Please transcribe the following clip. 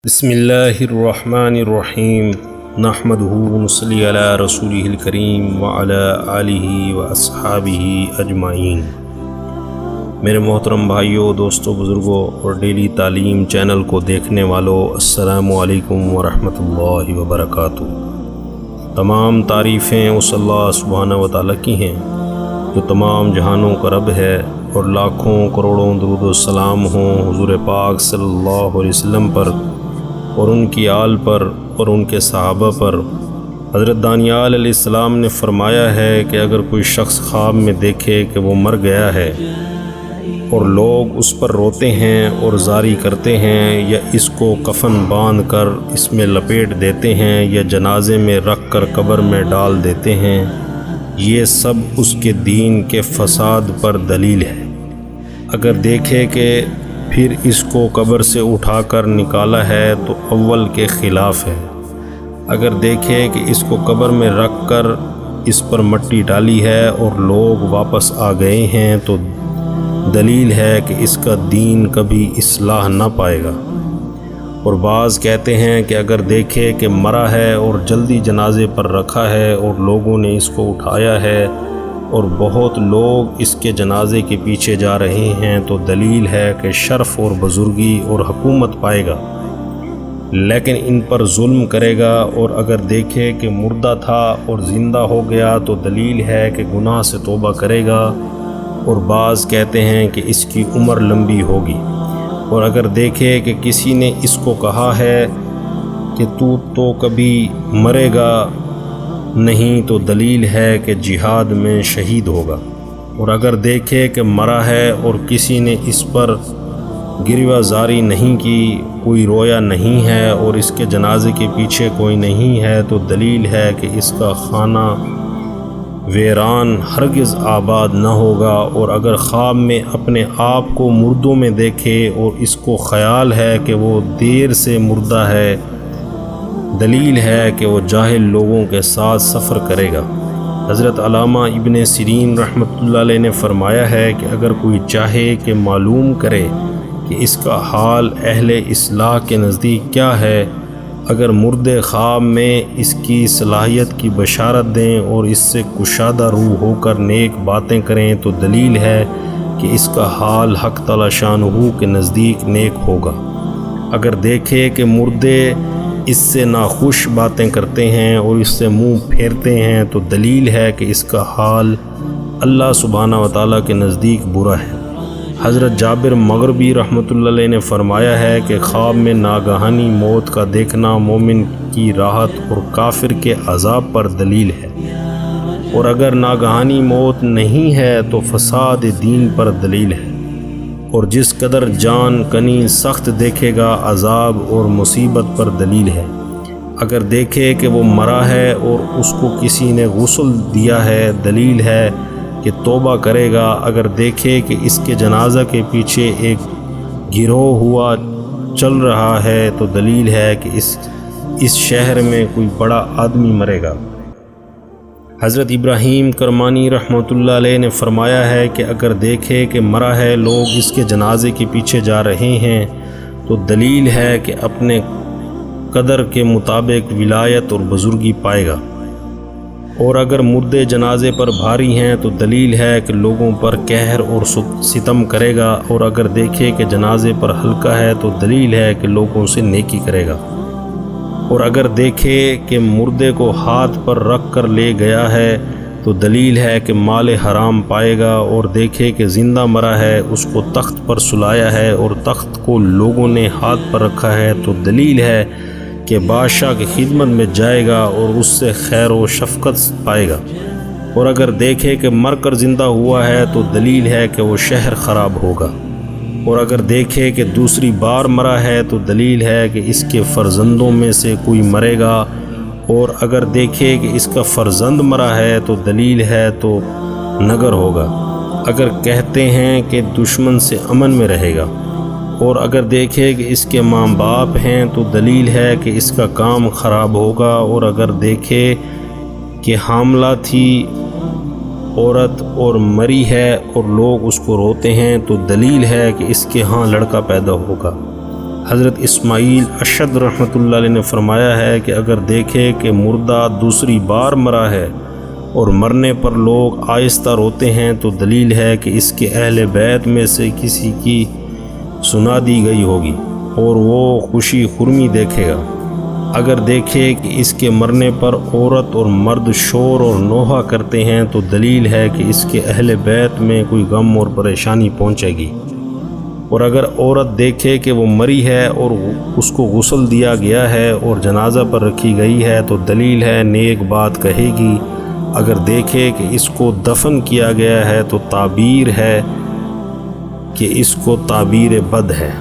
بسم اللہ الرحمن الرحیم نحمدہ ونصلی علی رسولہ الکریم وعلی آلہ واصحابہ اجمعین۔ میرے محترم بھائیوں، دوستوں، بزرگوں اور ڈیلی تعلیم چینل کو دیکھنے والوں، السلام علیکم ورحمۃ اللہ وبرکاتہ۔ تمام تعریفیں اس اللہ سبحانہ و تعالیٰ کی ہیں جو تمام جہانوں کا رب ہے، اور لاکھوں کروڑوں درود و سلام ہوں حضور پاک صلی اللہ علیہ وسلم پر اور ان کی آل پر اور ان کے صحابہ پر۔ حضرت دانیال علیہ السلام نے فرمایا ہے کہ اگر کوئی شخص خواب میں دیکھے کہ وہ مر گیا ہے اور لوگ اس پر روتے ہیں اور زاری کرتے ہیں، یا اس کو کفن باندھ کر اس میں لپیٹ دیتے ہیں، یا جنازے میں رکھ کر قبر میں ڈال دیتے ہیں، یہ سب اس کے دین کے فساد پر دلیل ہے۔ اگر دیکھے کہ پھر اس کو قبر سے اٹھا کر نکالا ہے تو اول کے خلاف ہے۔ اگر دیکھے کہ اس کو قبر میں رکھ کر اس پر مٹی ڈالی ہے اور لوگ واپس آ گئے ہیں تو دلیل ہے کہ اس کا دین کبھی اصلاح نہ پائے گا۔ اور بعض کہتے ہیں کہ اگر دیکھے کہ مرا ہے اور جلدی جنازے پر رکھا ہے اور لوگوں نے اس کو اٹھایا ہے اور بہت لوگ اس کے جنازے کے پیچھے جا رہے ہیں تو دلیل ہے کہ شرف اور بزرگی اور حکومت پائے گا، لیکن ان پر ظلم کرے گا۔ اور اگر دیکھے کہ مردہ تھا اور زندہ ہو گیا تو دلیل ہے کہ گناہ سے توبہ کرے گا۔ اور بعض کہتے ہیں کہ اس کی عمر لمبی ہوگی۔ اور اگر دیکھے کہ کسی نے اس کو کہا ہے کہ تو کبھی مرے گا نہیں تو دلیل ہے کہ جہاد میں شہید ہوگا۔ اور اگر دیکھے کہ مرا ہے اور کسی نے اس پر گریوہ زاری نہیں کی، کوئی رویا نہیں ہے اور اس کے جنازے کے پیچھے کوئی نہیں ہے تو دلیل ہے کہ اس کا خانہ ویران ہرگز آباد نہ ہوگا۔ اور اگر خواب میں اپنے آپ کو مردوں میں دیکھے اور اس کو خیال ہے کہ وہ دیر سے مردہ ہے، دلیل ہے کہ وہ جاہل لوگوں کے ساتھ سفر کرے گا۔ حضرت علامہ ابن سیرین رحمۃ اللہ علیہ نے فرمایا ہے کہ اگر کوئی چاہے کہ معلوم کرے کہ اس کا حال اہل اصلاح کے نزدیک کیا ہے، اگر مردے خواب میں اس کی صلاحیت کی بشارت دیں اور اس سے کشادہ روح ہو کر نیک باتیں کریں تو دلیل ہے کہ اس کا حال حق تعالی شانہ کے نزدیک نیک ہوگا۔ اگر دیکھے کہ مردے اس سے ناخوش باتیں کرتے ہیں اور اس سے منہ پھیرتے ہیں تو دلیل ہے کہ اس کا حال اللہ سبحانہ و تعالیٰ کے نزدیک برا ہے۔ حضرت جابر مغربی رحمۃ اللہ علیہ نے فرمایا ہے کہ خواب میں ناگہانی موت کا دیکھنا مومن کی راحت اور کافر کے عذاب پر دلیل ہے، اور اگر ناگہانی موت نہیں ہے تو فساد دین پر دلیل ہے۔ اور جس قدر جان کنی سخت دیکھے گا عذاب اور مصیبت پر دلیل ہے۔ اگر دیکھے کہ وہ مرا ہے اور اس کو کسی نے غسل دیا ہے، دلیل ہے کہ توبہ کرے گا۔ اگر دیکھے کہ اس کے جنازہ کے پیچھے ایک گروہ ہوا چل رہا ہے تو دلیل ہے کہ اس شہر میں کوئی بڑا آدمی مرے گا۔ حضرت ابراہیم کرمانی رحمۃ اللہ علیہ نے فرمایا ہے کہ اگر دیکھے کہ مرا ہے، لوگ اس کے جنازے کے پیچھے جا رہے ہیں تو دلیل ہے کہ اپنے قدر کے مطابق ولایت اور بزرگی پائے گا۔ اور اگر مردے جنازے پر بھاری ہیں تو دلیل ہے کہ لوگوں پر قہر اور ستم کرے گا۔ اور اگر دیکھے کہ جنازے پر ہلکا ہے تو دلیل ہے کہ لوگوں سے نیکی کرے گا۔ اور اگر دیکھے کہ مردے کو ہاتھ پر رکھ کر لے گیا ہے تو دلیل ہے کہ مال حرام پائے گا۔ اور دیکھے کہ زندہ مرا ہے، اس کو تخت پر سلایا ہے اور تخت کو لوگوں نے ہاتھ پر رکھا ہے تو دلیل ہے کہ بادشاہ کی خدمت میں جائے گا اور اس سے خیر و شفقت پائے گا۔ اور اگر دیکھے کہ مر کر زندہ ہوا ہے تو دلیل ہے کہ وہ شہر خراب ہوگا۔ اور اگر دیکھے کہ دوسری بار مرا ہے تو دلیل ہے کہ اس کے فرزندوں میں سے کوئی مرے گا۔ اور اگر دیکھے کہ اس کا فرزند مرا ہے تو دلیل ہے تو نگر ہوگا۔ اگر کہتے ہیں کہ دشمن سے امن میں رہے گا۔ اور اگر دیکھے کہ اس کے ماں باپ ہیں تو دلیل ہے کہ اس کا کام خراب ہوگا۔ اور اگر دیکھے کہ حاملہ تھی عورت اور مری ہے اور لوگ اس کو روتے ہیں تو دلیل ہے کہ اس کے ہاں لڑکا پیدا ہوگا۔ حضرت اسماعیل اشد رحمۃ اللہ علیہ نے فرمایا ہے کہ اگر دیکھے کہ مردہ دوسری بار مرا ہے اور مرنے پر لوگ آہستہ روتے ہیں تو دلیل ہے کہ اس کے اہل بیت میں سے کسی کی سنا دی گئی ہوگی اور وہ خوشی خرمی دیکھے گا۔ اگر دیکھے کہ اس کے مرنے پر عورت اور مرد شور اور نوحہ کرتے ہیں تو دلیل ہے کہ اس کے اہل بیت میں کوئی غم اور پریشانی پہنچے گی۔ اور اگر عورت دیکھے کہ وہ مری ہے اور اس کو غسل دیا گیا ہے اور جنازہ پر رکھی گئی ہے تو دلیل ہے نیک بات کہے گی۔ اگر دیکھے کہ اس کو دفن کیا گیا ہے تو تعبیر ہے کہ اس کو تعبیر بد ہے۔